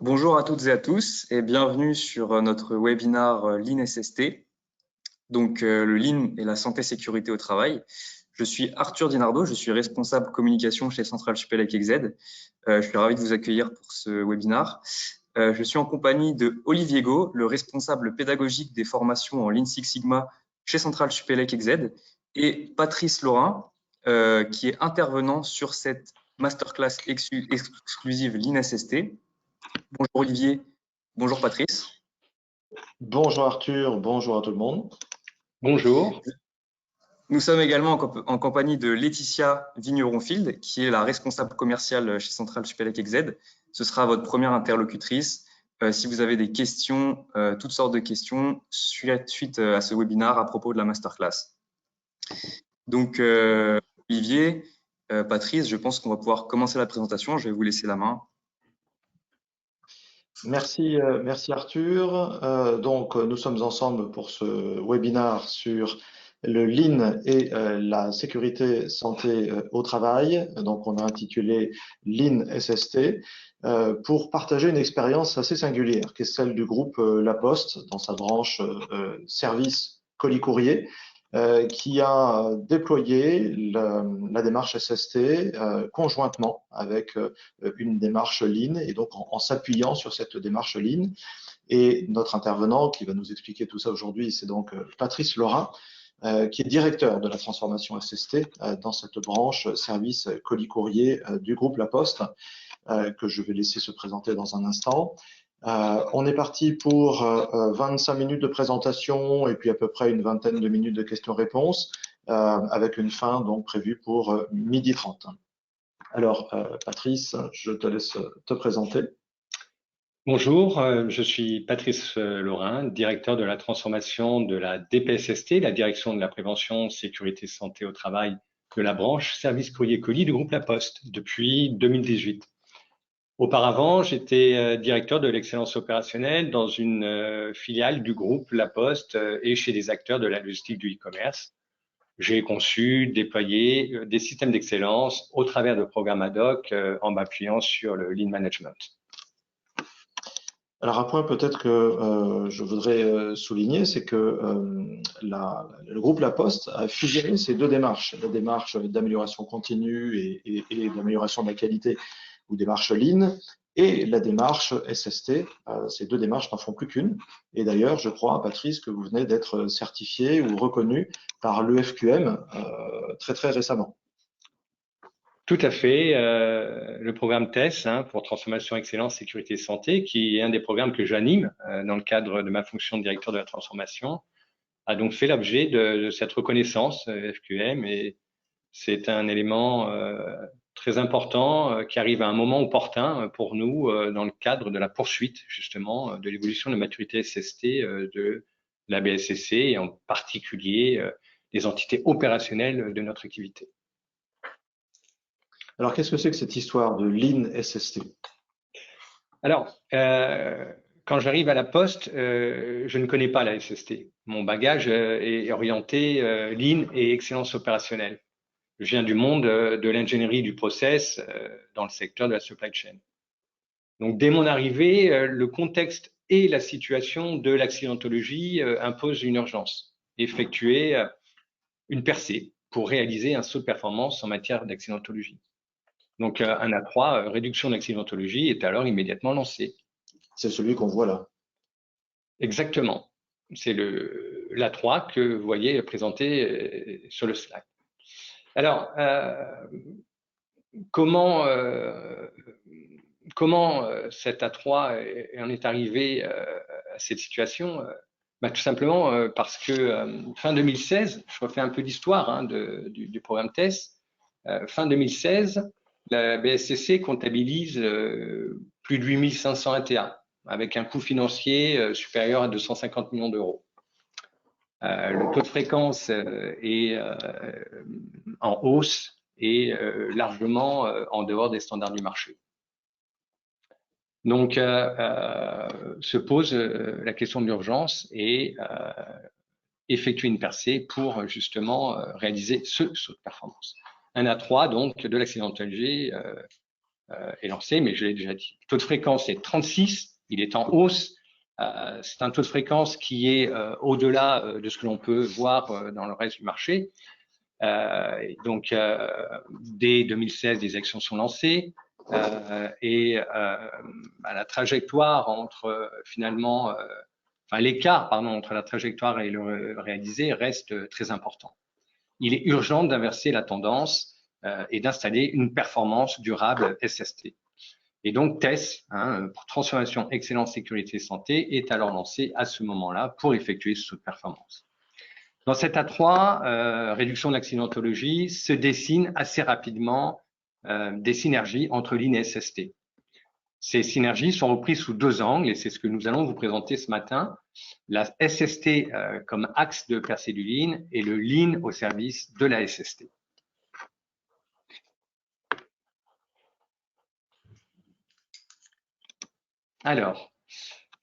Bonjour à toutes et à tous et bienvenue sur notre webinaire Lean SST, donc le Lean et la santé sécurité au travail. Je suis Arthur Dinardo, je suis responsable communication chez Centrale Supélec XZ. Je suis ravi de vous accueillir pour ce webinaire. Je suis en compagnie de Olivier Gaud, le responsable pédagogique des formations en Lean Six Sigma chez Centrale Supélec XZ, et Patrice Laurin, qui est intervenant sur cette masterclass exclusive Lean SST. Bonjour Olivier, bonjour Patrice. Bonjour Arthur, bonjour à tout le monde. Bonjour. Nous sommes également en compagnie de Laetitia Vigneron-Field, qui est la responsable commerciale chez Centrale Supélec XZ. Ce sera votre première interlocutrice. Si vous avez des questions, toutes sortes de questions, suite à ce webinaire à propos de la masterclass. Donc, Olivier, Patrice, je pense qu'on va pouvoir commencer la présentation. Je vais vous laisser la main. Merci Arthur. Donc, nous sommes ensemble pour ce webinaire sur le Lean et la sécurité santé au travail. Donc, on a intitulé Lean SST pour partager une expérience assez singulière, qui est celle du groupe La Poste dans sa branche service colis-courrier, qui a déployé la démarche SST conjointement avec une démarche Lean et donc en s'appuyant sur cette démarche Lean. Et notre intervenant qui va nous expliquer tout ça aujourd'hui, c'est donc Patrice Laurin, qui est directeur de la transformation SST dans cette branche service colis-courrier du groupe La Poste, que je vais laisser se présenter dans un instant. On est parti pour 25 minutes de présentation et puis à peu près une vingtaine de minutes de questions-réponses, avec une fin donc prévue pour 12h30. Alors, Patrice, je te laisse te présenter. Bonjour, je suis Patrice Laurin, directeur de la transformation de la DPSST, la Direction de la prévention, sécurité, santé au travail de la branche service courrier-colis du groupe La Poste depuis 2018. Auparavant, j'étais directeur de l'excellence opérationnelle dans une filiale du groupe La Poste et chez des acteurs de la logistique du e-commerce. J'ai conçu, déployé des systèmes d'excellence au travers de programmes ad hoc en m'appuyant sur le Lean Management. Alors, un point peut-être que je voudrais souligner, c'est que le groupe La Poste a fusionné ces deux démarches, la démarche d'amélioration continue et d'amélioration de la qualité ou démarche Lean, et la démarche SST. Ces deux démarches n'en font plus qu'une. Et d'ailleurs, je crois, Patrice, que vous venez d'être certifié ou reconnu par l'EFQM très récemment. Tout à fait. Le programme TESS, pour Transformation, Excellence, Sécurité, Santé, qui est un des programmes que j'anime dans le cadre de ma fonction de directeur de la transformation, a donc fait l'objet de cette reconnaissance FQM, et c'est un élément très important qui arrive à un moment opportun pour nous dans le cadre de la poursuite justement de l'évolution de maturité SST de la BSCC et en particulier des entités opérationnelles de notre activité. Alors, qu'est-ce que c'est que cette histoire de Lean SST? Alors, quand j'arrive à la Poste, je ne connais pas la SST. Mon bagage est orienté Lean et excellence opérationnelle. Je viens du monde de l'ingénierie du process dans le secteur de la supply chain. Donc, dès mon arrivée, le contexte et la situation de l'accidentologie imposent une urgence. Effectuer une percée pour réaliser un saut de performance en matière d'accidentologie. Donc, un A3, réduction d'accidentologie, est alors immédiatement lancé. C'est celui qu'on voit là. Exactement. C'est l'A3 que vous voyez présenté sur le slide. Alors, comment cet A3 en est arrivé à cette situation? Tout simplement parce que fin 2016, je refais un peu l'histoire du programme TESS, fin 2016, la BSCC comptabilise plus de 8500 ATA, avec un coût financier supérieur à 250 millions d'euros. Le taux de fréquence est en hausse et largement en dehors des standards du marché. Donc, se pose la question de l'urgence et effectuer une percée pour justement réaliser ce saut de performance. Un A3, donc, de l'accidentologie est lancé, mais je l'ai déjà dit. Le taux de fréquence est 36, il est en hausse. C'est un taux de fréquence qui est au-delà de ce que l'on peut voir dans le reste du marché. Donc, dès 2016, des actions sont lancées la trajectoire entre finalement, l'écart pardon entre la trajectoire et le réalisé reste très important. Il est urgent d'inverser la tendance et d'installer une performance durable SST. Et donc, TESS, pour Transformation, Excellence, Sécurité, Santé, est alors lancé à ce moment-là pour effectuer ce saut de performance. Dans cet A3, réduction de l'accidentologie, se dessinent assez rapidement des synergies entre Lean et SST. Ces synergies sont reprises sous deux angles et c'est ce que nous allons vous présenter ce matin. La SST comme axe de percée du Lean et le Lean au service de la SST. Alors,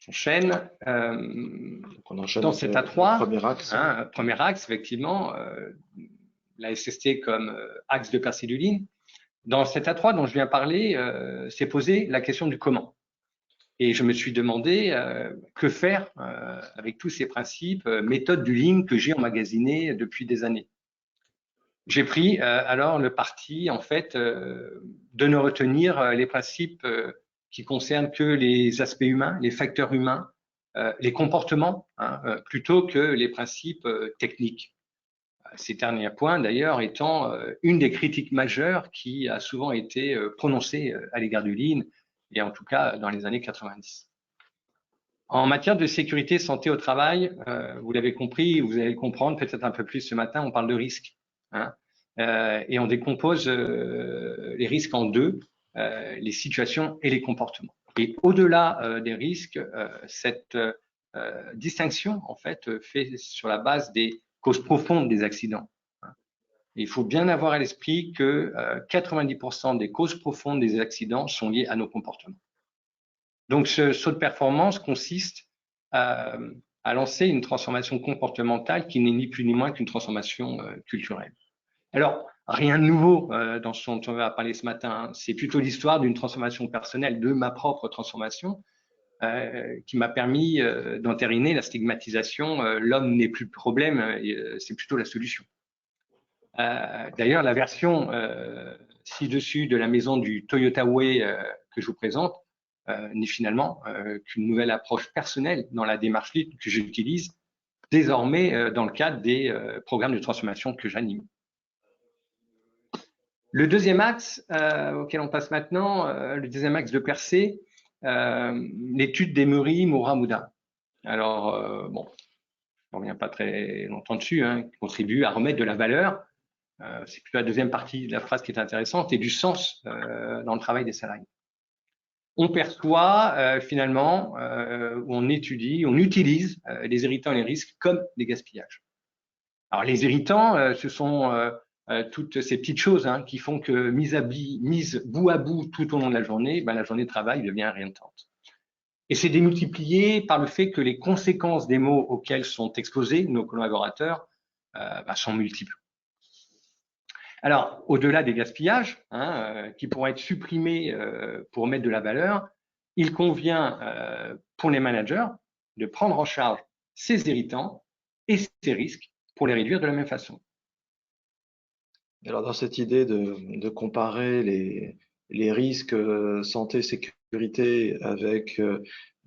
j'enchaîne. On enchaîne dans cet A3, premier axe, effectivement, la SST comme axe de percée du Lean. Dans cet A3 dont je viens parler, s'est posé la question du comment. Et je me suis demandé que faire avec tous ces principes, méthodes du Lean que j'ai emmagasinés depuis des années. J'ai pris alors le parti, en fait, de ne retenir les principes qui concernent que les aspects humains, les facteurs humains, les comportements, plutôt que les principes techniques. Ces derniers points, d'ailleurs, étant une des critiques majeures qui a souvent été prononcée à l'égard du Lean, et en tout cas dans les années 90. En matière de sécurité, santé au travail, vous l'avez compris, vous allez le comprendre peut-être un peu plus ce matin, on parle de risques. Et on décompose les risques en deux, les situations et les comportements. Et au-delà des risques, cette distinction, en fait, fait sur la base des causes profondes des accidents. Il faut bien avoir à l'esprit que 90% des causes profondes des accidents sont liées à nos comportements. Donc, ce saut de performance consiste à lancer une transformation comportementale qui n'est ni plus ni moins qu'une transformation culturelle. Alors, rien de nouveau dans ce dont on va parler ce matin. C'est plutôt l'histoire d'une transformation personnelle, de ma propre transformation, qui m'a permis d'entériner la stigmatisation. L'homme n'est plus le problème, c'est plutôt la solution. D'ailleurs, la version ci-dessus de la maison du Toyota Way que je vous présente n'est finalement qu'une nouvelle approche personnelle dans la démarche Lean que j'utilise désormais dans le cadre des programmes de transformation que j'anime. Le deuxième axe auquel on passe maintenant, le deuxième axe de percée, l'étude d'Emery, Moura, Mouda. Alors, bon, je ne reviens pas très longtemps dessus, qui contribue à remettre de la valeur. C'est plutôt la deuxième partie de la phrase qui est intéressante et du sens dans le travail des salariés. On perçoit finalement, on étudie, on utilise les irritants et les risques comme des gaspillages. Alors les irritants, ce sont toutes ces petites choses qui font que mise bout à bout tout au long de la journée de travail devient irritante. Et c'est démultiplié par le fait que les conséquences des maux auxquels sont exposés nos collaborateurs sont multiples. Alors, au-delà des gaspillages, qui pourraient être supprimés pour mettre de la valeur, il convient pour les managers de prendre en charge ces irritants et ces risques pour les réduire de la même façon. Alors, dans cette idée de comparer les risques santé, sécurité avec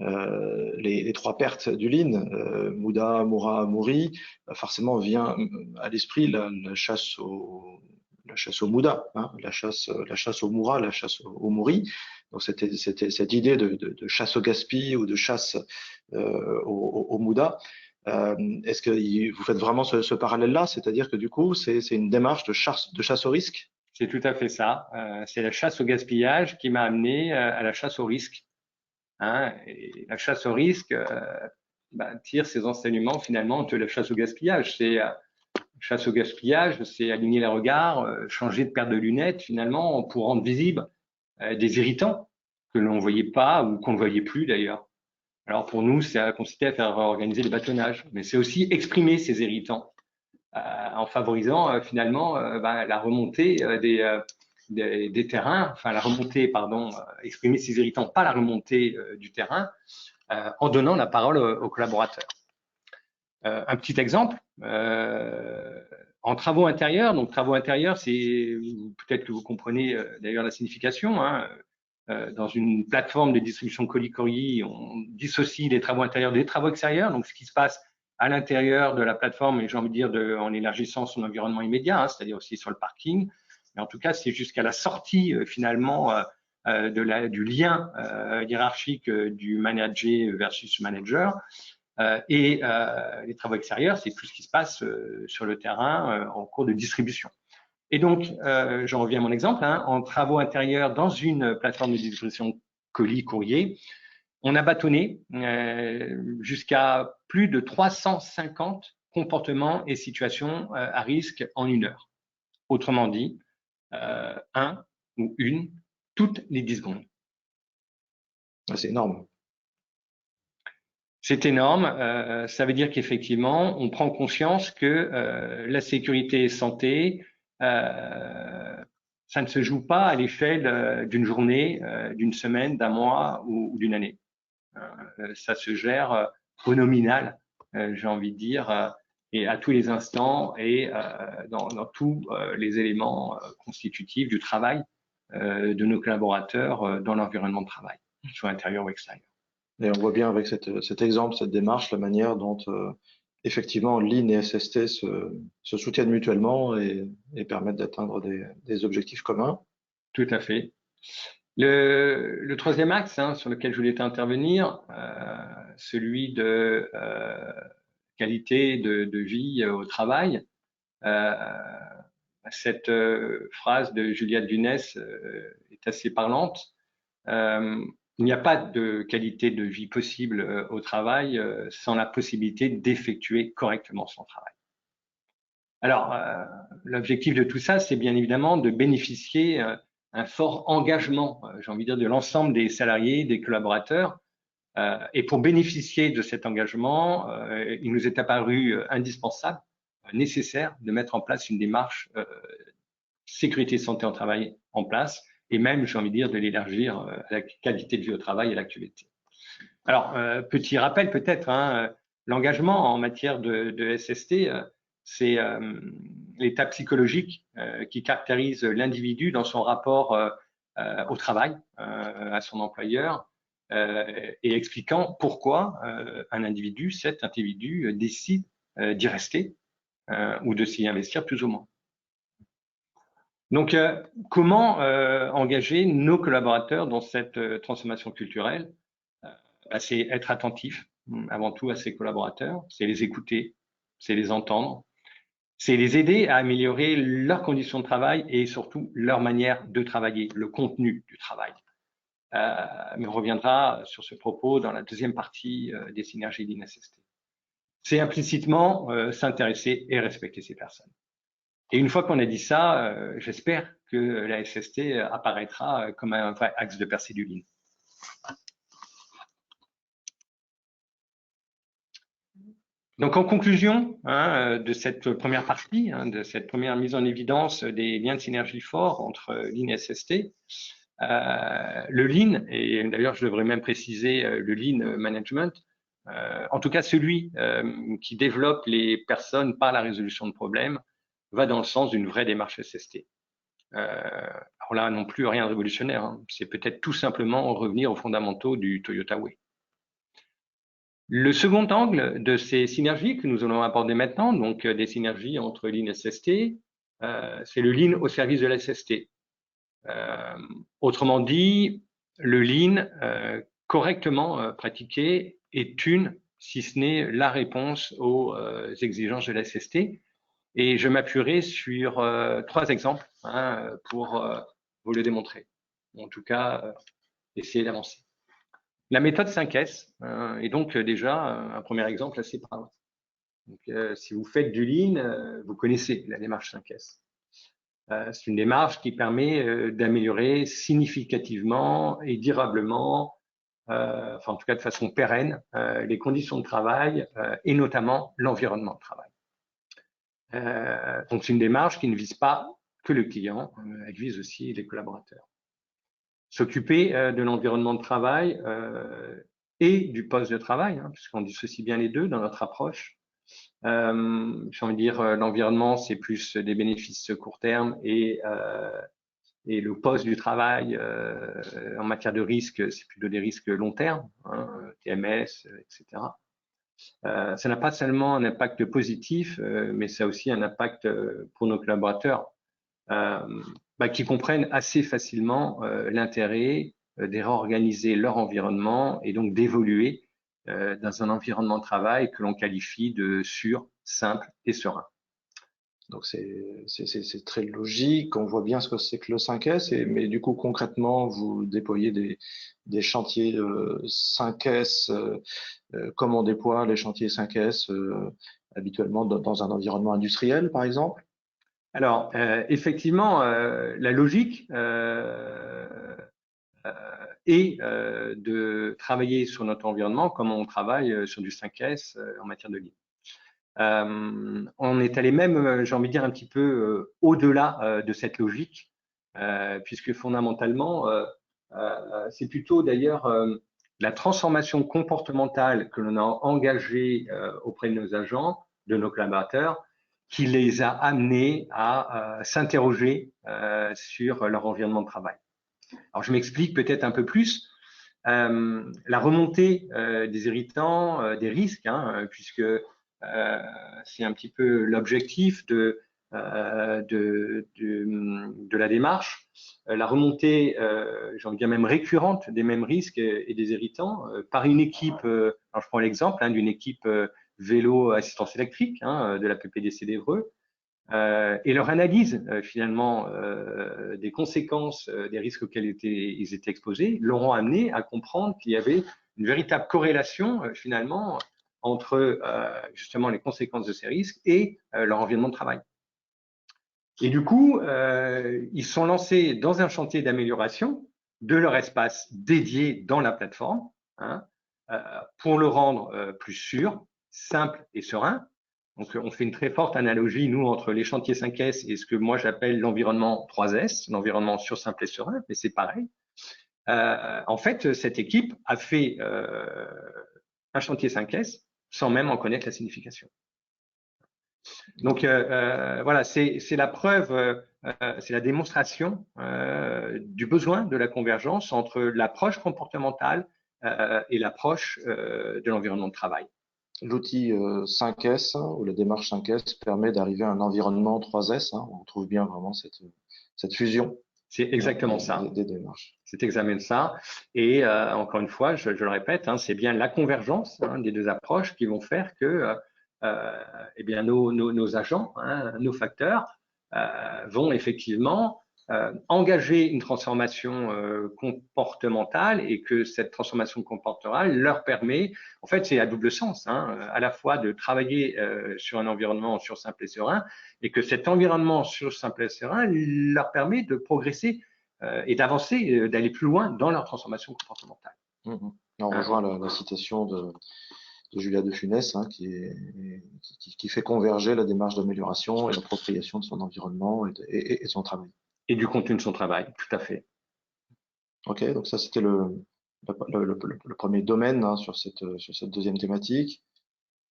les trois pertes du Lean, Mouda, Moura, Mouri, forcément vient à l'esprit la chasse au Mouda, la chasse au Moura, la chasse au Mouri. Donc c'était cette idée de chasse au gaspille ou de chasse au Mouda. Est-ce que vous faites vraiment ce parallèle-là, c'est-à-dire que du coup c'est une démarche de chasse au risque? C'est tout à fait ça. C'est la chasse au gaspillage qui m'a amené à la chasse au risque. Et la chasse au risque tire ses enseignements finalement de la chasse au gaspillage. Chasse au gaspillage, c'est aligner les regards, changer de paire de lunettes finalement pour rendre visibles des irritants que l'on ne voyait pas ou qu'on ne voyait plus d'ailleurs. Alors pour nous, ça consistait à faire organiser les bâtonnages, mais c'est aussi exprimer ces irritants en favorisant finalement la remontée des terrains, enfin la remontée, pardon, exprimer ses irritants par la remontée du terrain, en donnant la parole aux collaborateurs. Un petit exemple, en travaux intérieurs, donc travaux intérieurs, c'est peut-être que vous comprenez d'ailleurs la signification, hein, dans une plateforme de distribution colis-courrier, on dissocie les travaux intérieurs des travaux extérieurs, donc ce qui se passe à l'intérieur de la plateforme, et j'ai envie de dire en élargissant son environnement immédiat, hein, c'est-à-dire aussi sur le parking. Mais en tout cas, c'est jusqu'à la sortie finalement du lien hiérarchique du manager versus manager. Et les travaux extérieurs, c'est tout ce qui se passe sur le terrain en cours de distribution. Et donc, j'en reviens à mon exemple, hein, en travaux intérieurs dans une plateforme de distribution colis-courrier, on a bâtonné jusqu'à plus de 350 comportements et situations à risque en 1 heure. Autrement dit, un ou une toutes les 10 secondes. C'est énorme. C'est énorme. Ça veut dire qu'effectivement, on prend conscience que la sécurité et santé, ça ne se joue pas à l'échelle d'une journée, d'une semaine, d'un mois ou d'une année. Ça se gère au nominal, j'ai envie de dire, et à tous les instants et dans tous les éléments constitutifs du travail de nos collaborateurs dans l'environnement de travail, soit intérieur ou extérieur. Et on voit bien avec cet exemple, cette démarche, la manière dont effectivement Lean et SST se soutiennent mutuellement et permettent d'atteindre des objectifs communs. Tout à fait. Le troisième axe hein, sur lequel je voulais intervenir, celui de qualité de vie au travail. Cette phrase de Juliette Dunès est assez parlante. Il n'y a pas de qualité de vie possible au travail sans la possibilité d'effectuer correctement son travail. Alors, l'objectif de tout ça, c'est bien évidemment de bénéficier un fort engagement, j'ai envie de dire, de l'ensemble des salariés, des collaborateurs. Et pour bénéficier de cet engagement, il nous est apparu indispensable, nécessaire de mettre en place une démarche sécurité santé au travail en place, et même, j'ai envie de dire, de l'élargir à la qualité de vie au travail et à l'actualité. Alors, petit rappel peut-être, hein, l'engagement en matière de SST, c'est l'état psychologique qui caractérise l'individu dans son rapport au travail, à son employeur, et expliquant pourquoi un individu, cet individu, décide d'y rester ou de s'y investir plus ou moins. Donc, comment engager nos collaborateurs dans cette transformation culturelle? C'est être attentif avant tout à ses collaborateurs, c'est les écouter, c'est les entendre, c'est les aider à améliorer leurs conditions de travail et surtout leur manière de travailler, le contenu du travail. Mais on reviendra sur ce propos dans la deuxième partie des synergies Lean SST. C'est implicitement s'intéresser et respecter ces personnes. Et une fois qu'on a dit ça, j'espère que la SST apparaîtra comme un vrai axe de percée du Lean. Donc, en conclusion de cette première partie, de cette première mise en évidence des liens de synergie forts entre Lean et SST, le Lean, et d'ailleurs je devrais même préciser le Lean Management, en tout cas celui qui développe les personnes par la résolution de problèmes, va dans le sens d'une vraie démarche SST. Alors là, non plus rien de révolutionnaire, hein. C'est peut-être tout simplement revenir aux fondamentaux du Toyota Way. Le second angle de ces synergies que nous allons aborder maintenant, donc des synergies entre Lean et SST, c'est le Lean au service de la SST. Autrement dit, le Lean correctement pratiqué est une, si ce n'est la réponse aux exigences de la SST. Et je m'appuierai sur 3 exemples pour vous le démontrer. En tout cas, essayer d'avancer. La méthode 5S est donc déjà un premier exemple assez parlant. Donc, si vous faites du Lean, vous connaissez la démarche 5S. C'est une démarche qui permet d'améliorer significativement et durablement, enfin en tout cas de façon pérenne, les conditions de travail et notamment l'environnement de travail. Donc c'est une démarche qui ne vise pas que le client, elle vise aussi les collaborateurs. S'occuper de l'environnement de travail et du poste de travail, hein, puisqu'on dissocie bien les deux dans notre approche. J'ai envie de dire, l'environnement, c'est plus des bénéfices court terme et le poste du travail en matière de risque, c'est plutôt des risques long terme, hein, TMS, etc. Ça n'a pas seulement un impact positif, mais ça a aussi un impact pour nos collaborateurs qui comprennent assez facilement l'intérêt de réorganiser leur environnement et donc d'évoluer dans un environnement de travail que l'on qualifie de sûr, simple et serein. Donc c'est très logique, on voit bien ce que c'est que le 5S, mais du coup concrètement vous déployez des chantiers 5S comme on déploie les chantiers 5S habituellement dans un environnement industriel par exemple? Alors effectivement la logique est de travailler sur notre environnement comme on travaille sur du 5S en matière de lean. On est allé même, j'ai envie de dire, un petit peu au-delà de cette logique, puisque fondamentalement, c'est plutôt d'ailleurs la transformation comportementale que l'on a engagée auprès de nos agents, de nos collaborateurs, qui les a amenés à s'interroger sur leur environnement de travail. Alors, je m'explique peut-être un peu plus. La remontée des irritants, des risques, hein, puisque c'est un petit peu l'objectif de la démarche. La remontée, j'ai envie de dire même récurrente des mêmes risques et des irritants par une équipe, alors je prends l'exemple d'une équipe vélo assistance électrique de la PPDC d'Évreux, et leur analyse finalement des conséquences des risques auxquels ils étaient exposés leur ont amené à comprendre qu'il y avait une véritable corrélation finalement entre justement les conséquences de ces risques et leur environnement de travail. Et du coup, ils sont lancés dans un chantier d'amélioration de leur espace dédié dans la plateforme pour le rendre plus sûr, simple et serein. Donc, on fait une très forte analogie, nous, entre les chantiers 5S et ce que moi j'appelle l'environnement 3S, l'environnement sûr, simple et serein, mais c'est pareil. En fait, cette équipe a fait un chantier 5S sans même en connaître la signification. Donc, voilà, c'est la preuve, c'est la démonstration du besoin de la convergence entre l'approche comportementale et l'approche de l'environnement de travail. L'outil 5S ou la démarche 5S permet d'arriver à un environnement 3S. On trouve bien vraiment cette fusion. C'est exactement ça. Des démarches. C'est exactement ça. Et encore une fois, je le répète, c'est bien la convergence des deux approches qui vont faire que eh bien, nos agents, nos facteurs vont effectivement engager une transformation comportementale et que cette transformation comportementale leur permet, en fait, c'est à double sens, à la fois de travailler sur un environnement sûr, simple et serein et que cet environnement sûr, simple et serein leur permet de progresser et d'avancer, d'aller plus loin dans leur transformation comportementale. On rejoint la citation de Julia de Funès qui fait converger la démarche d'amélioration et l'appropriation de son environnement et de son travail. Et du contenu de son travail, tout à fait. Ok, donc ça c'était le premier domaine sur cette deuxième thématique.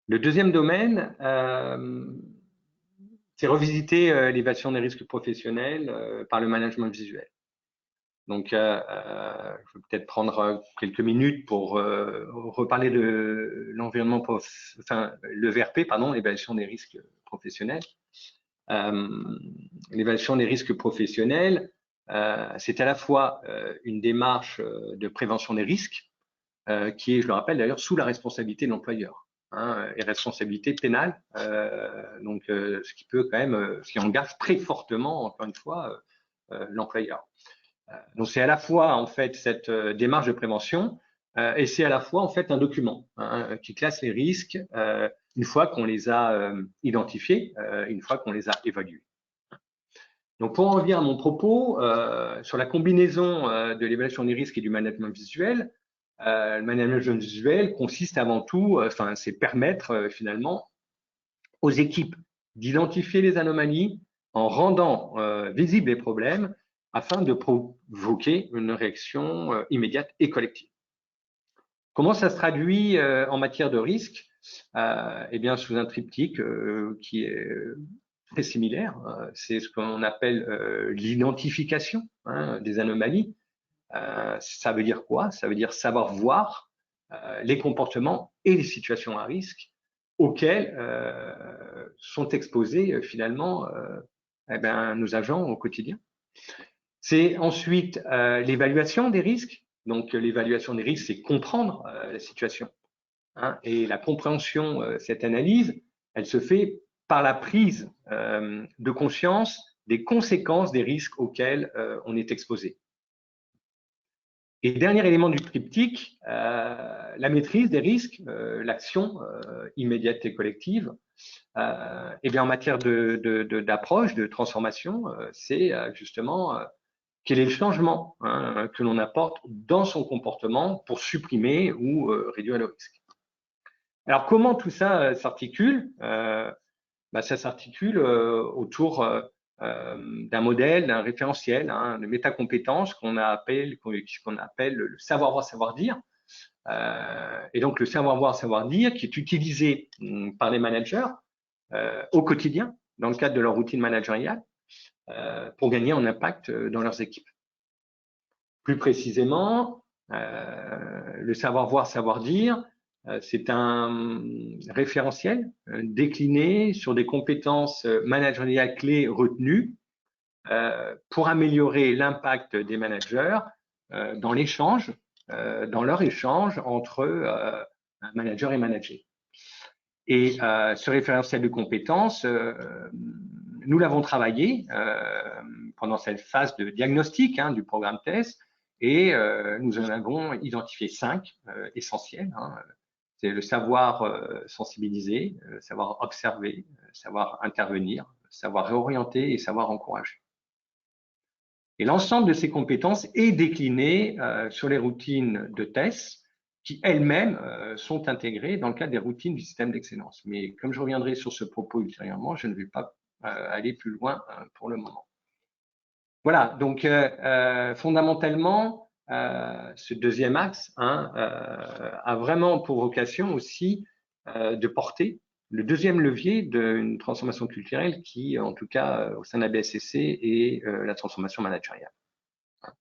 Le deuxième domaine, c'est revisiter l'évaluation des risques professionnels par le management visuel. Donc, je vais peut-être prendre quelques minutes pour reparler de l'environnement, le VRP, pardon, l'évaluation des risques professionnels. L'évaluation des risques professionnels, c'est à la fois une démarche de prévention des risques, qui est, je le rappelle d'ailleurs, sous la responsabilité de l'employeur, et responsabilité pénale, donc ce qui peut quand même, ce qui engage très fortement, encore une fois, l'employeur. Donc c'est à la fois en fait cette démarche de prévention et c'est à la fois en fait un document qui classe les risques une fois qu'on les a identifiés, une fois qu'on les a évalués. Donc pour en revenir à mon propos sur la combinaison de l'évaluation des risques et du management visuel, le management visuel consiste avant tout, c'est permettre finalement aux équipes d'identifier les anomalies en rendant visibles les problèmes afin de provoquer une réaction immédiate et collective. Comment ça se traduit en matière de risque? Eh bien, sous un triptyque qui est très similaire. C'est ce qu'on appelle l'identification des anomalies. Ça veut dire quoi? Ça veut dire savoir voir les comportements et les situations à risque auxquels sont exposés finalement eh bien, nos agents au quotidien. C'est ensuite l'évaluation des risques. Donc, l'évaluation des risques, c'est comprendre la situation. Et la compréhension, cette analyse, elle se fait par la prise de conscience des conséquences des risques auxquels on est exposé. Et dernier élément du triptyque, la maîtrise des risques, l'action immédiate et collective. Et bien en matière d'approche, de transformation, c'est justement quel est le changement que l'on apporte dans son comportement pour supprimer ou réduire le risque. Alors comment tout ça s'articule? Ça s'articule autour d'un modèle, d'un référentiel, de métacompétences qu'on appelle le savoir-voir, savoir-dire. Et donc le savoir-voir, savoir-dire qui est utilisé par les managers au quotidien dans le cadre de leur routine managériale pour gagner en impact dans leurs équipes. Plus précisément, le savoir-voir, savoir-dire, c'est un référentiel décliné sur des compétences managériales clés retenues pour améliorer l'impact des managers dans l'échange, dans leur échange entre manager et manager. Et ce référentiel de compétences, nous l'avons travaillé pendant cette phase de diagnostic du programme TESS et nous en avons identifié 5 essentiels. C'est le savoir sensibiliser, savoir observer, savoir intervenir, savoir réorienter et savoir encourager. Et l'ensemble de ces compétences est décliné sur les routines de TESS qui elles-mêmes sont intégrées dans le cadre des routines du système d'excellence. Mais comme je reviendrai sur ce propos ultérieurement, je ne vais pas aller plus loin pour le moment. Voilà, donc fondamentalement, ce deuxième axe a vraiment pour vocation aussi de porter le deuxième levier d'une transformation culturelle qui, en tout cas, au sein de la BSCC, est la transformation managériale.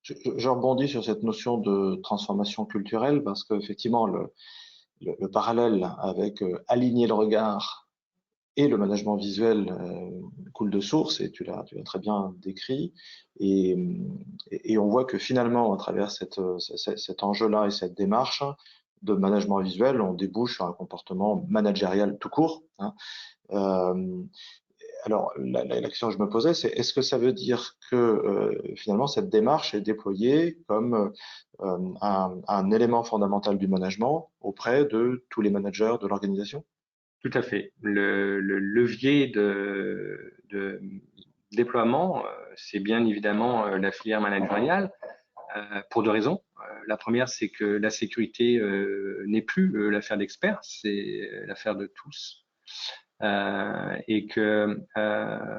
Je rebondis sur cette notion de transformation culturelle parce qu'effectivement, le parallèle avec aligner le regard et le management visuel coule de source, et tu l'as très bien décrit. Et on voit que finalement, à travers cet enjeu-là et cette démarche de management visuel, on débouche sur un comportement managérial tout court. Alors, la question que je me posais, c'est est-ce que ça veut dire que finalement cette démarche est déployée comme un élément fondamental du management auprès de tous les managers de l'organisation? Tout à fait. Le levier de déploiement, c'est bien évidemment la filière managériale pour 2 raisons. La première, c'est que la sécurité n'est plus l'affaire d'experts, c'est l'affaire de tous. Et que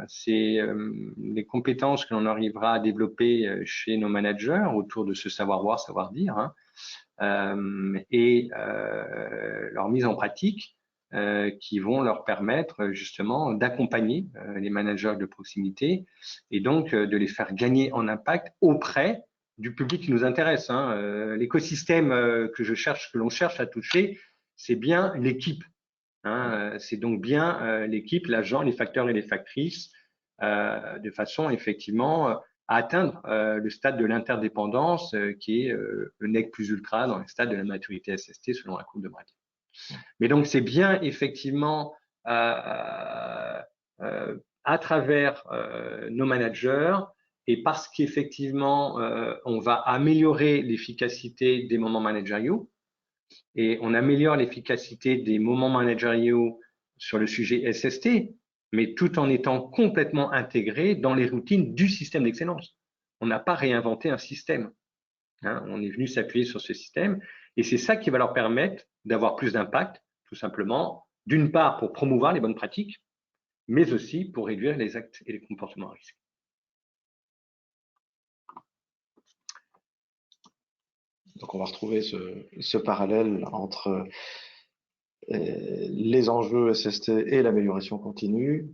c'est les compétences que l'on arrivera à développer chez nos managers autour de ce savoir-voir, savoir-dire, et leur mise en pratique qui vont leur permettre justement d'accompagner les managers de proximité et donc de les faire gagner en impact auprès du public qui nous intéresse. L'écosystème que l'on cherche à toucher, c'est bien l'équipe. C'est donc bien l'équipe, l'agent, les facteurs et les factrices, de façon effectivement à atteindre le stade de l'interdépendance qui est le nec plus ultra dans le stade de la maturité SST selon la courbe de Bragg. Mais donc c'est bien effectivement à travers nos managers et parce qu'effectivement on va améliorer l'efficacité des moments managériaux et on améliore l'efficacité des moments managériaux sur le sujet SST, mais tout en étant complètement intégré dans les routines du système d'excellence. On n'a pas réinventé un système. On est venu s'appuyer sur ce système et c'est ça qui va leur permettre d'avoir plus d'impact, tout simplement, d'une part pour promouvoir les bonnes pratiques mais aussi pour réduire les actes et les comportements à risque. Donc, on va retrouver ce parallèle entre les enjeux SST et l'amélioration continue.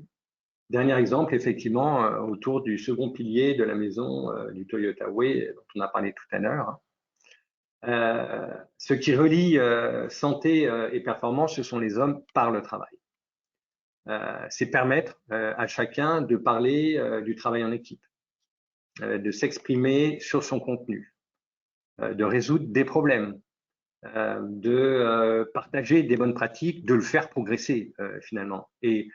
Dernier exemple, effectivement, autour du second pilier de la maison du Toyota Way, dont on a parlé tout à l'heure. Ce qui relie santé et performance, ce sont les hommes par le travail. C'est permettre à chacun de parler du travail en équipe, de s'exprimer sur son contenu, de résoudre des problèmes, de partager des bonnes pratiques, de le faire progresser finalement. Et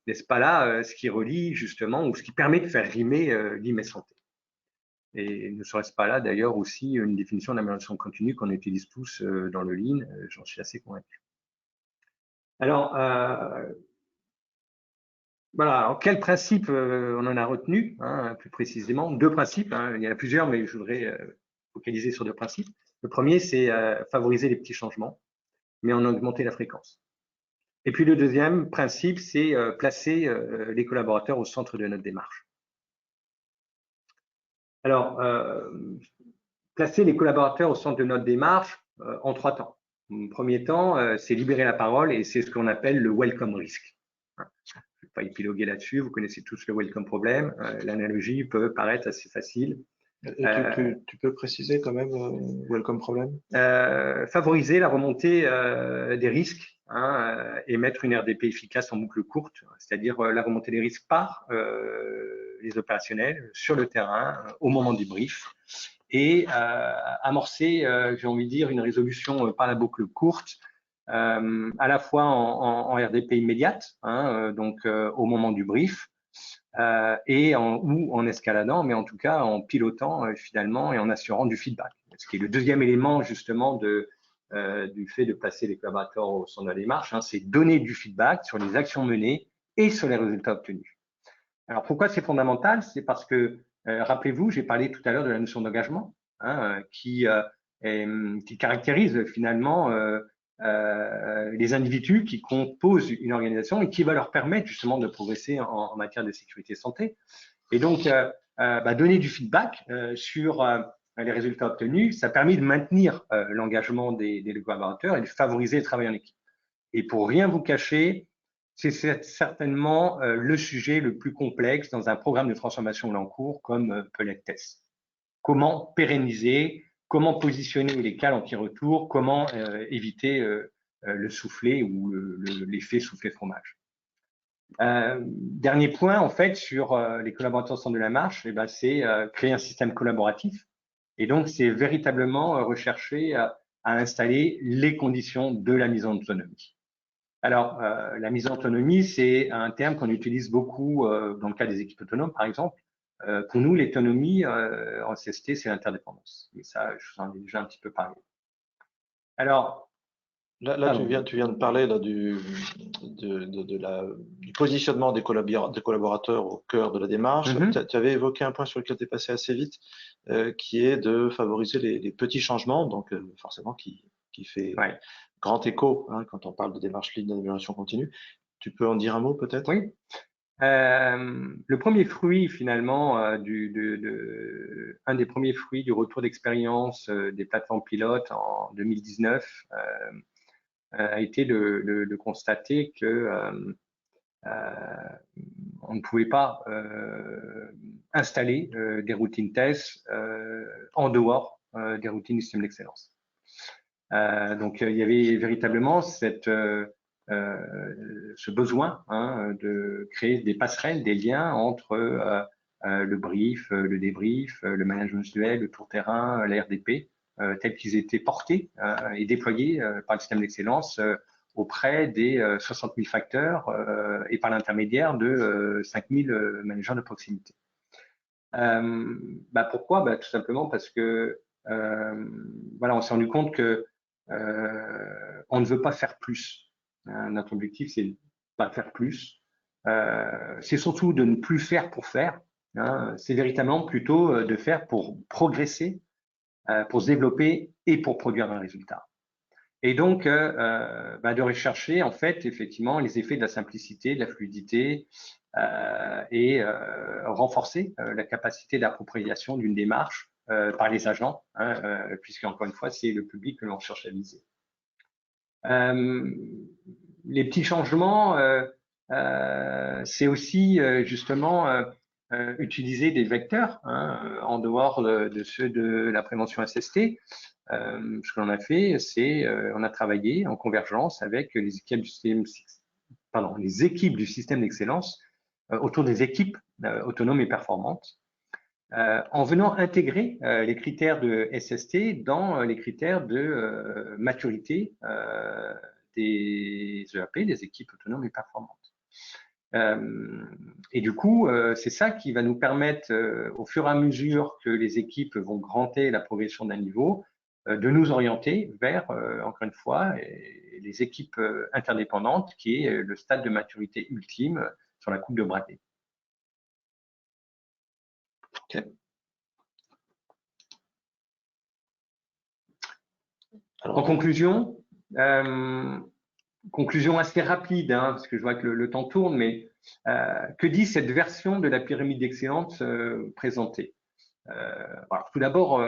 n'est-ce pas là ce qui relie justement, ou ce qui permet de faire rimer Lean et santé. Et ne serait-ce pas là d'ailleurs aussi une définition d'amélioration continue qu'on utilise tous dans le Lean, j'en suis assez convaincu. Alors, voilà, alors quel principe on en a retenu, hein, plus précisément? Deux principes, hein, il y en a plusieurs, mais je voudrais focaliser sur deux principes. Le premier, c'est favoriser les petits changements, mais en augmenter la fréquence. Et puis le deuxième principe, c'est placer les collaborateurs au centre de notre démarche. Alors, placer les collaborateurs au centre de notre démarche en trois temps. Le premier temps, c'est libérer la parole et c'est ce qu'on appelle le welcome risk. Je ne vais pas épiloguer là-dessus, vous connaissez tous le welcome problem. L'analogie peut paraître assez facile. Tu peux préciser quand même welcome problem? Favoriser la remontée des risques, hein, et mettre une RDP efficace en boucle courte, c'est-à-dire la remontée des risques par les opérationnels sur le terrain au moment du brief et amorcer, j'ai envie de dire, une résolution par la boucle courte, à la fois en RDP immédiate, hein, donc au moment du brief, et ou en escaladant, mais en tout cas en pilotant finalement et en assurant du feedback. Ce qui est le deuxième élément justement du fait de placer les collaborateurs au centre de la démarche, hein, c'est donner du feedback sur les actions menées et sur les résultats obtenus. Alors pourquoi c'est fondamental? C'est parce que, rappelez-vous, j'ai parlé tout à l'heure de la notion d'engagement, hein, qui caractérise finalement les individus qui composent une organisation et qui va leur permettre justement de progresser en matière de sécurité santé. Et donc, donner du feedback sur les résultats obtenus, ça permet de maintenir l'engagement des collaborateurs et de favoriser le travail en équipe. Et pour rien vous cacher, c'est certainement le sujet le plus complexe dans un programme de transformation en cours comme Pellet Test. Comment pérenniser, comment positionner les cales anti-retour, comment éviter le soufflet ou l'effet soufflet fromage. Dernier point, en fait, sur les collaborateurs au centre de la marche, eh ben, c'est créer un système collaboratif. Et donc, c'est véritablement rechercher à installer les conditions de la mise en autonomie. Alors, la mise en autonomie, c'est un terme qu'on utilise beaucoup dans le cas des équipes autonomes, par exemple. Pour nous, l'autonomie en CST, c'est l'interdépendance. Et ça, je vous en ai déjà un petit peu parlé. Alors, là tu viens de parler là, du positionnement des collaborateurs au cœur de la démarche. Tu avais évoqué un point sur lequel tu es passé assez vite, qui est de favoriser les petits changements, donc forcément qui fait grand écho hein, quand on parle de démarche Lean d'amélioration continue. Tu peux en dire un mot peut-être? Oui. Le premier fruit finalement, un des premiers fruits du retour d'expérience des plateformes pilotes en 2019 a été de constater que on ne pouvait pas installer des routines tests en dehors des routines du système d'excellence. Donc il y avait véritablement ce besoin hein, de créer des passerelles, des liens entre le brief, le débrief, le management visuel, le tour terrain, la RDP, tels qu'ils étaient portés et déployés par le système d'excellence auprès des 60 000 facteurs et par l'intermédiaire de 5 000 managers de proximité. Pourquoi? Tout simplement parce que voilà, on s'est rendu compte que on ne veut pas faire plus. Notre objectif, c'est de pas faire plus. C'est surtout de ne plus faire pour faire. Hein. C'est véritablement plutôt de faire pour progresser, pour se développer et pour produire un résultat. Et donc, de rechercher en fait effectivement les effets de la simplicité, de la fluidité et renforcer la capacité d'appropriation d'une démarche par les agents, puisque encore une fois, c'est le public que l'on cherche à viser. Les petits changements, c'est aussi justement utiliser des vecteurs en dehors de ceux de la prévention SST. Ce que l'on a fait, c'est on a travaillé en convergence avec les équipes du système d'excellence autour des équipes autonomes et performantes, en venant intégrer les critères de SST dans les critères de maturité des EAP, des équipes autonomes et performantes. Et du coup, c'est ça qui va nous permettre, au fur et à mesure que les équipes vont grandir la progression d'un niveau, de nous orienter vers, encore une fois, les équipes interdépendantes, qui est le stade de maturité ultime sur la courbe de Bradley. Okay. Alors, en conclusion, conclusion assez rapide, parce que je vois que le temps tourne, mais que dit cette version de la pyramide d'excellence présentée? Alors, tout d'abord,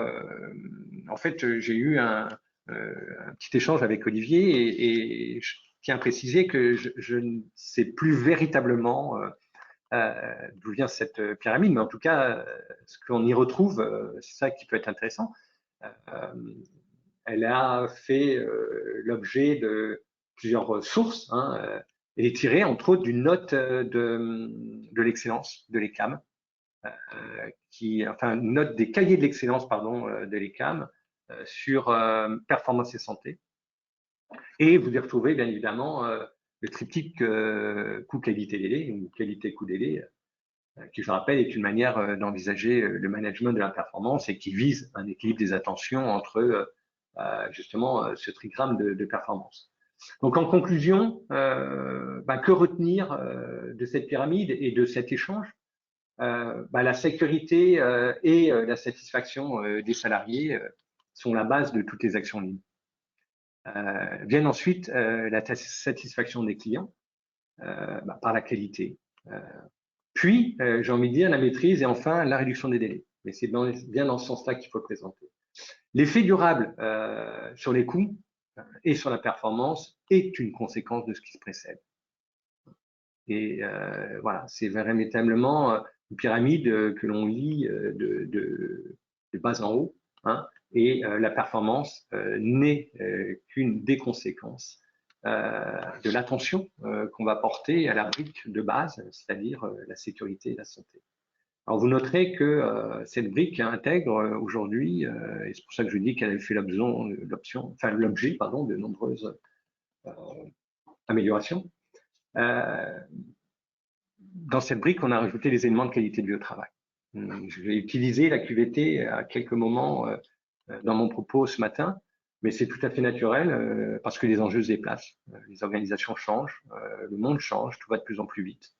en fait, j'ai eu un petit échange avec Olivier et je tiens à préciser que je ne sais plus véritablement d'où vient cette pyramide, mais en tout cas, ce qu'on y retrouve, c'est ça qui peut être intéressant. Elle a fait l'objet de plusieurs sources. Elle est tirée, entre autres, d'une note de l'excellence de l'ECAM, enfin, une note des cahiers de l'excellence, pardon, de l'ECAM sur performance et santé. Et vous y retrouvez, bien évidemment, le triptyque coût-qualité-délai, ou qualité-coût-délai, qui, je rappelle, est une manière d'envisager le management de la performance et qui vise un équilibre des attentions entre justement ce trigramme de performance. Donc, en conclusion, que retenir de cette pyramide et de cet échange? La sécurité et la satisfaction des salariés sont la base de toutes les actions lignes. Viennent ensuite la satisfaction des clients par la qualité. Puis, j'ai envie de dire, la maîtrise et enfin la réduction des délais. Mais c'est bien dans ce sens-là qu'il faut le présenter. L'effet durable sur les coûts et sur la performance est une conséquence de ce qui se précède. Et voilà, c'est véritablement une pyramide que l'on lit de bas en haut, et la performance n'est qu'une des conséquences de l'attention qu'on va porter à la brique de base, c'est-à-dire la sécurité et la santé. Alors, vous noterez que cette brique intègre aujourd'hui, et c'est pour ça que je dis qu'elle a fait l'objet de nombreuses améliorations. Dans cette brique, on a rajouté les éléments de qualité de vie au travail. Je vais utiliser la QVT à quelques moments dans mon propos ce matin, mais c'est tout à fait naturel parce que les enjeux se déplacent, les organisations changent, le monde change, tout va de plus en plus vite.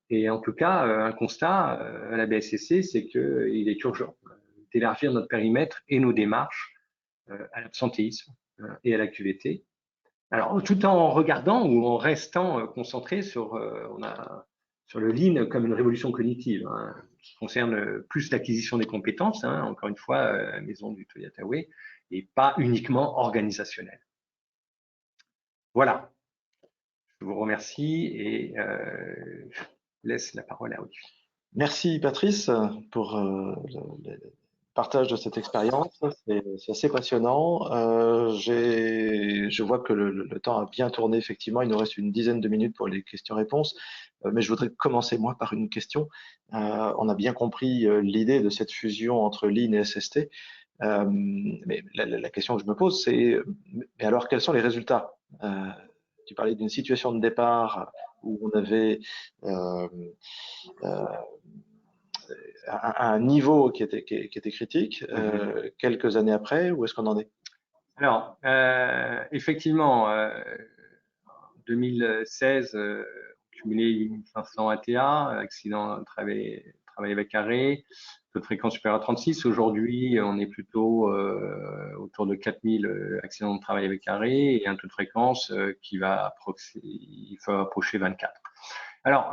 Et en tout cas, un constat à la BSCC, c'est qu'il est urgent d'élargir notre périmètre et nos démarches à l'absentéisme et à la QVT. Alors, tout en regardant ou en restant concentré sur le Lean comme une révolution cognitive, qui concerne plus l'acquisition des compétences, encore une fois, maison du Toyota Way, et pas uniquement organisationnelle. Voilà. Je vous remercie et je laisse la parole à Olivier. Merci Patrice pour le partage de cette expérience. C'est assez passionnant. Je vois que le temps a bien tourné, effectivement. Il nous reste une dizaine de minutes pour les questions-réponses. Mais je voudrais commencer, moi, par une question. On a bien compris l'idée de cette fusion entre Lean et SST. Mais la question que je me pose, c'est mais alors, quels sont les résultats? Tu parlais d'une situation de départ où on avait un niveau qui était critique. Quelques années après, où est-ce qu'on en est? Alors, effectivement, en 2016, cumulé 1500 ATA, accident de travail avec arrêt, taux de fréquence supérieur à 36. Aujourd'hui, on est plutôt autour de 4000 accidents de travail avec arrêt et un taux de fréquence qui va approcher 24. Alors,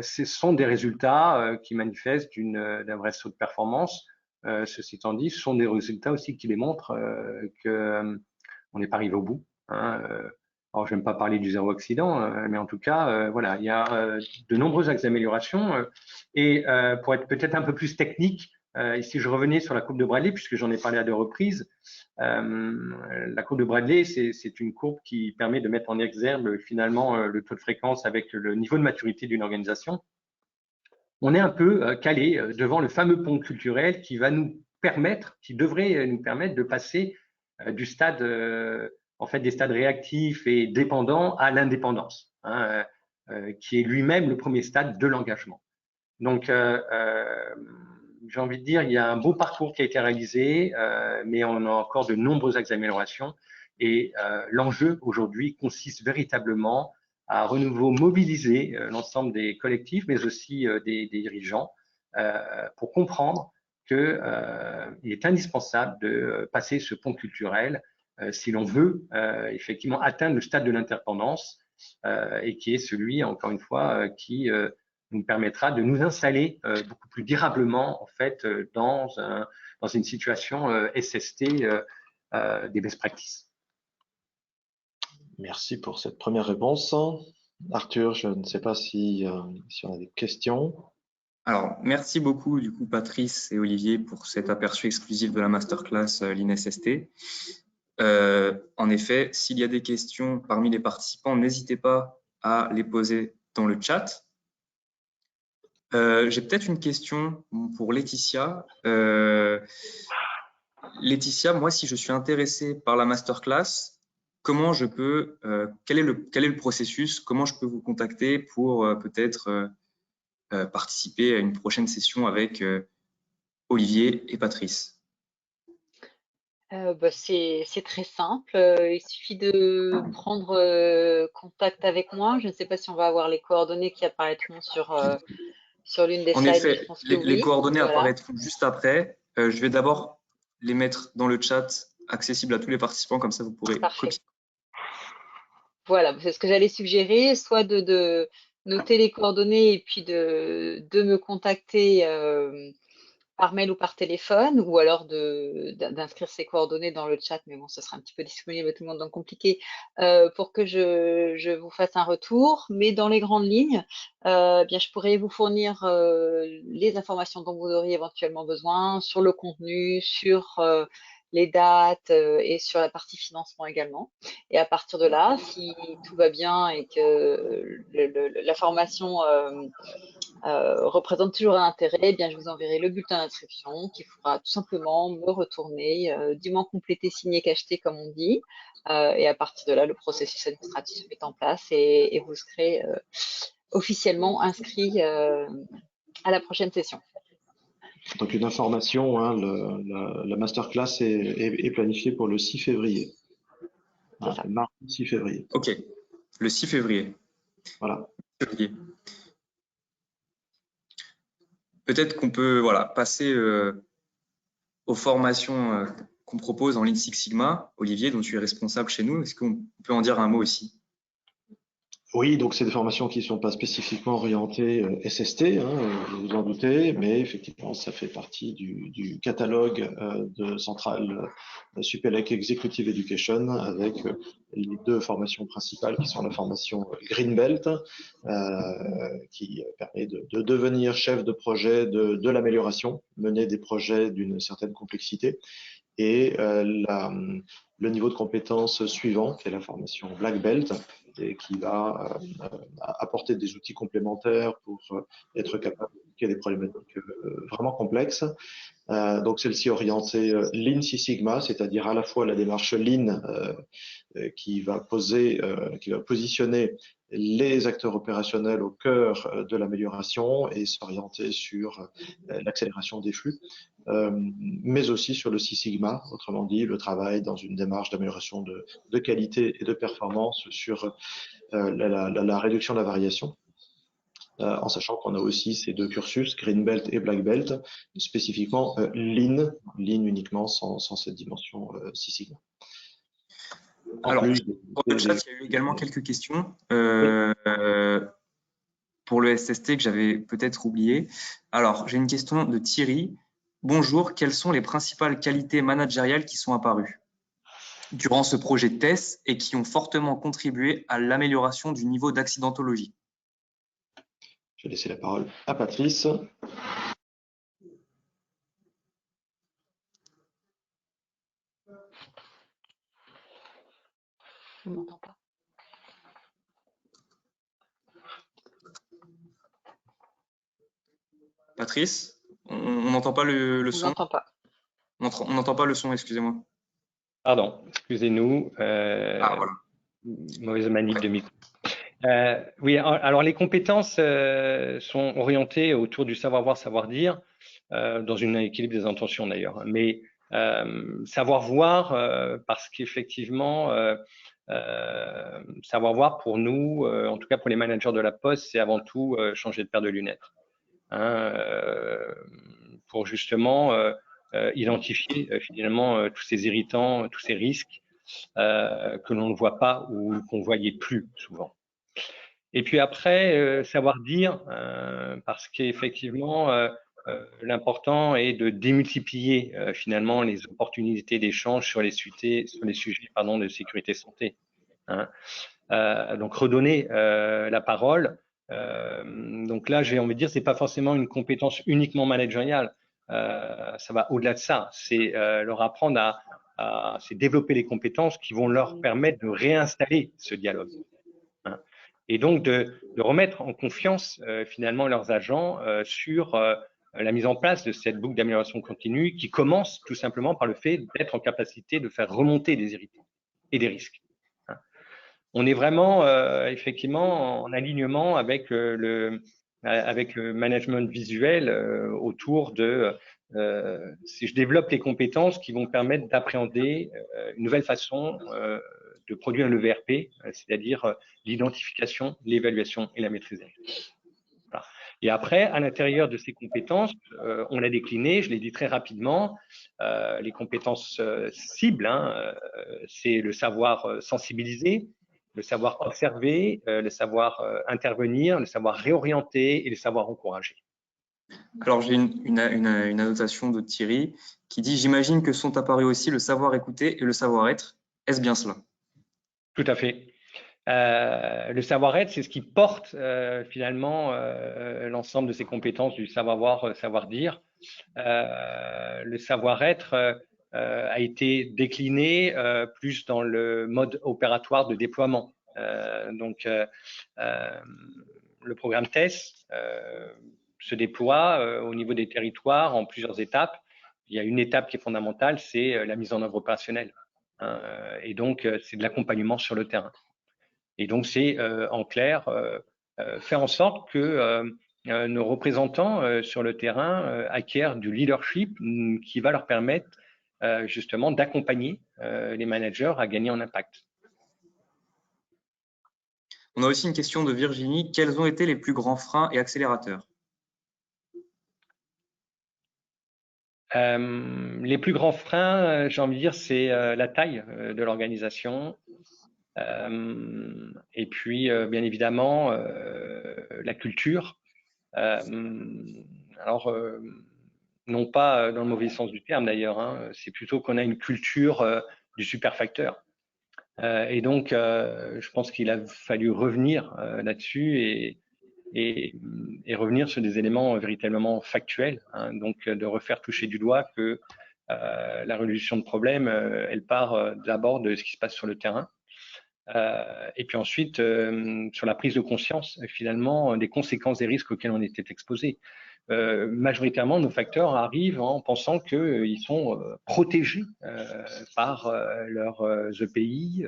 ce sont des résultats qui manifestent d'un vrai saut de performance. Ceci étant dit, ce sont des résultats aussi qui démontrent qu'on n'est pas arrivé au bout. Hein. Alors, je n'aime pas parler du zéro accident, mais en tout cas, voilà, il y a de nombreux axes d'amélioration. Et pour être peut-être un peu plus technique, ici je revenais sur la courbe de Bradley, puisque j'en ai parlé à 2 reprises. La courbe de Bradley, c'est une courbe qui permet de mettre en exergue finalement le taux de fréquence avec le niveau de maturité d'une organisation. On est un peu calé devant le fameux pont culturel qui va nous permettre, qui devrait nous permettre de passer du stade, en fait, des stades réactifs et dépendants à l'indépendance, hein, qui est lui-même le premier stade de l'engagement. Donc, j'ai envie de dire, il y a un beau parcours qui a été réalisé, mais on a encore de nombreux axes d'amélioration. Et l'enjeu aujourd'hui consiste véritablement à renouveau mobiliser l'ensemble des collectifs, mais aussi des dirigeants, pour comprendre qu'il est indispensable de passer ce pont culturel si l'on veut effectivement atteindre le stade de l'interdépendance et qui est celui, encore une fois, qui nous permettra de nous installer beaucoup plus durablement en fait dans une situation SST des best practices. Merci pour cette première réponse. Arthur, je ne sais pas si on a des questions. Alors, merci beaucoup du coup Patrice et Olivier pour cet aperçu exclusif de la masterclass Lean-SST. En effet, s'il y a des questions parmi les participants, n'hésitez pas à les poser dans le chat. J'ai peut-être une question pour Laetitia. Laetitia, moi, si je suis intéressé par la masterclass, comment je peux, quel est le processus, comment je peux vous contacter pour peut-être participer à une prochaine session avec Olivier et Patrice? C'est très simple. Il suffit de prendre contact avec moi. Je ne sais pas si on va avoir les coordonnées qui apparaîtront sur l'une des En slides, mais effet, je pense que les oui. coordonnées Voilà. apparaîtront juste après. Je vais d'abord les mettre dans le chat accessible à tous les participants, comme ça vous pourrez copier. Voilà, c'est ce que j'allais suggérer, soit de noter les coordonnées et puis de me contacter par mail ou par téléphone, ou alors d'inscrire ses coordonnées dans le chat, mais bon, ce sera un petit peu disponible à tout le monde, donc compliqué, pour que je vous fasse un retour. Mais dans les grandes lignes, bien, je pourrais vous fournir les informations dont vous auriez éventuellement besoin sur le contenu, sur les dates et sur la partie financement également. Et à partir de là, si tout va bien et que la formation représente toujours un intérêt, eh bien, je vous enverrai le bulletin d'inscription qu'il faudra tout simplement me retourner, dûment complété, signé, cacheté, comme on dit. Et à partir de là, le processus administratif est en place et vous serez officiellement inscrit à la prochaine session. Donc une information, hein, la masterclass est planifiée pour le 6 février. Hein, mardi 6 février. Ok, le 6 février. Voilà. Peut-être qu'on peut passer aux formations qu'on propose en Lean Six Sigma. Olivier, dont tu es responsable chez nous, est-ce qu'on peut en dire un mot aussi? Oui, donc c'est des formations qui ne sont pas spécifiquement orientées SST, hein, vous vous en doutez, mais effectivement, ça fait partie du catalogue de Centrale Supélec Executive Education avec les 2 formations principales qui sont la formation Green Belt, qui permet de devenir chef de projet de l'amélioration, mener des projets d'une certaine complexité, et le niveau de compétence suivant, qui est la formation Black Belt, et qui va apporter des outils complémentaires pour être capable d'appliquer des problématiques vraiment complexes. Donc celle-ci orientée Lean Six Sigma, c'est-à-dire à la fois la démarche Lean qui va positionner les acteurs opérationnels au cœur de l'amélioration et s'orienter sur l'accélération des flux, mais aussi sur le Six Sigma, autrement dit le travail dans une démarche d'amélioration de qualité et de performance sur la réduction de la variation. en sachant qu'on a aussi ces deux cursus, Green Belt et Black Belt, spécifiquement Lean uniquement sans cette dimension Six Sigma. Alors, pour le chat, il y a eu également quelques questions pour le SST que j'avais peut-être oublié. Alors, j'ai une question de Thierry. Bonjour, quelles sont les principales qualités managériales qui sont apparues durant ce projet TESS et qui ont fortement contribué à l'amélioration du niveau d'accidentologie? Je vais laisser la parole à Patrice. Je ne m'entends pas. Patrice, on n'entend pas le Je son. n'entends pas. On n'entend pas le son, excusez-moi. Pardon, excusez-nous. Voilà. Mauvaise manip de micro. Oui, alors les compétences sont orientées autour du savoir-voir, savoir-dire, dans un équilibre des intentions d'ailleurs. Mais savoir-voir, parce qu'effectivement, savoir-voir pour nous, en tout cas pour les managers de la Poste, c'est avant tout changer de paire de lunettes. Hein, pour justement identifier finalement tous ces irritants, tous ces risques que l'on ne voit pas ou qu'on ne voyait plus souvent. Et puis après, savoir dire, parce qu'effectivement, l'important est de démultiplier finalement les opportunités d'échange sur les sujets de sécurité santé. Hein. Donc redonner la parole. Donc là, j'ai envie de dire, c'est pas forcément une compétence uniquement managériale. Ça va au-delà de ça. C'est leur apprendre c'est développer les compétences qui vont leur permettre de réinstaller ce dialogue. Hein. Et donc de remettre en confiance finalement leurs agents sur la mise en place de cette boucle d'amélioration continue qui commence tout simplement par le fait d'être en capacité de faire remonter des irritants et des risques. Hein. On est vraiment effectivement en alignement avec le management visuel autour de si je développe les compétences qui vont permettre d'appréhender une nouvelle façon de produire le VRP, c'est-à-dire l'identification, l'évaluation et la maîtrise des risques. Voilà. Et après, à l'intérieur de ces compétences, on l'a décliné, je l'ai dit très rapidement, les compétences cibles, hein, c'est le savoir sensibiliser, le savoir observer, le savoir intervenir, le savoir réorienter et le savoir encourager. Alors, j'ai une annotation de Thierry qui dit « J'imagine que sont apparus aussi le savoir écouter et le savoir-être. Est-ce bien cela ?» Tout à fait. Le savoir-être, c'est ce qui porte finalement l'ensemble de ces compétences du savoir-voir, savoir-dire. Le savoir-être a été décliné plus dans le mode opératoire de déploiement. Donc, le programme TESS se déploie au niveau des territoires en plusieurs étapes. Il y a une étape qui est fondamentale, c'est la mise en œuvre opérationnelle. Hein, et donc, c'est de l'accompagnement sur le terrain. Et donc, c'est en clair faire en sorte que nos représentants sur le terrain acquièrent du leadership qui va leur permettre justement d'accompagner les managers à gagner en impact. On a aussi une question de Virginie. Quels ont été les plus grands freins et accélérateurs? Les plus grands freins, j'ai envie de dire, c'est la taille de l'organisation. Et puis, bien évidemment, la culture. Alors, non pas dans le mauvais sens du terme d'ailleurs, hein, c'est plutôt qu'on a une culture du superfacteur. Et donc, je pense qu'il a fallu revenir là-dessus et revenir sur des éléments véritablement factuels. Hein, donc, de refaire toucher du doigt que la résolution de problèmes, elle part d'abord de ce qui se passe sur le terrain. Et puis ensuite, sur la prise de conscience, finalement, des conséquences des risques auxquels on était exposé. Majoritairement, nos facteurs arrivent en pensant qu'ils sont protégés par leurs EPI,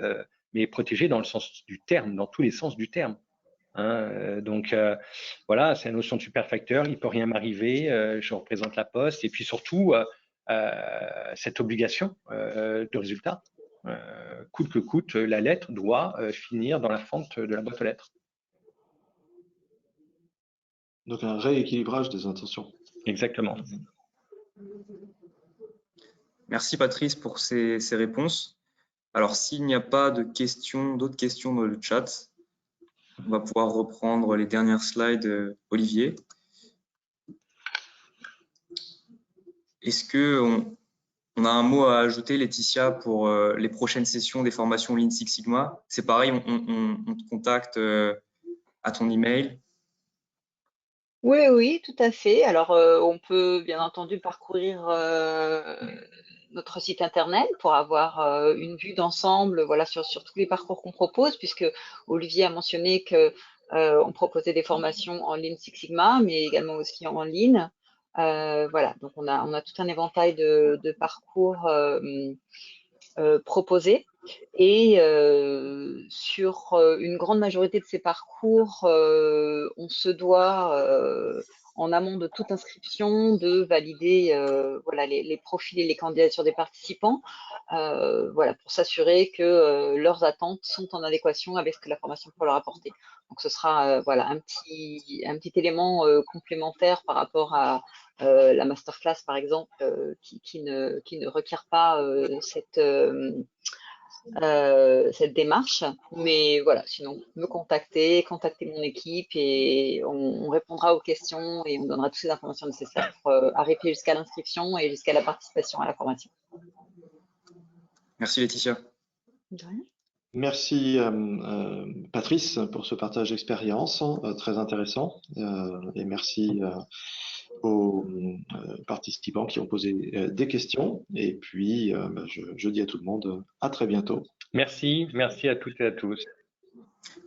mais protégés dans le sens du terme, dans tous les sens du terme. Hein, donc voilà, c'est la notion de superfacteur, il peut rien m'arriver, je représente la Poste, et puis surtout cette obligation de résultat. Coûte que coûte, la lettre doit finir dans la fente de la boîte aux lettres. Donc un rééquilibrage des intentions. Exactement. Merci Patrice pour ces réponses. Alors, s'il n'y a pas de questions, d'autres questions dans le chat, on va pouvoir reprendre les dernières slides. Olivier, est-ce qu'on a un mot à ajouter, Laetitia, pour les prochaines sessions des formations Lean Six Sigma? C'est pareil, on te contacte à ton email. Oui, oui, tout à fait. Alors, on peut bien entendu parcourir notre site internet pour avoir une vue d'ensemble, voilà, sur tous les parcours qu'on propose, puisque Olivier a mentionné que on proposait des formations en Lean Six Sigma, mais également aussi en ligne. Voilà, donc on a tout un éventail de parcours proposés. Et sur une grande majorité de ces parcours, on se doit, en amont de toute inscription, de valider voilà, les profils et les candidatures des participants, voilà, pour s'assurer que leurs attentes sont en adéquation avec ce que la formation peut leur apporter. Donc ce sera voilà, un petit élément complémentaire par rapport à la masterclass, par exemple, qui ne requiert pas cette démarche. Mais voilà, sinon, me contacter mon équipe et on répondra aux questions et on donnera toutes les informations nécessaires pour arriver jusqu'à l'inscription et jusqu'à la participation à la formation. Merci Laetitia. De rien. Merci Patrice pour ce partage d'expérience très intéressant et merci aux participants qui ont posé des questions et puis je dis à tout le monde à très bientôt. Merci à toutes et à tous.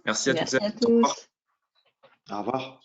Merci à toutes et Merci à à tous. Au revoir. tous. Au revoir.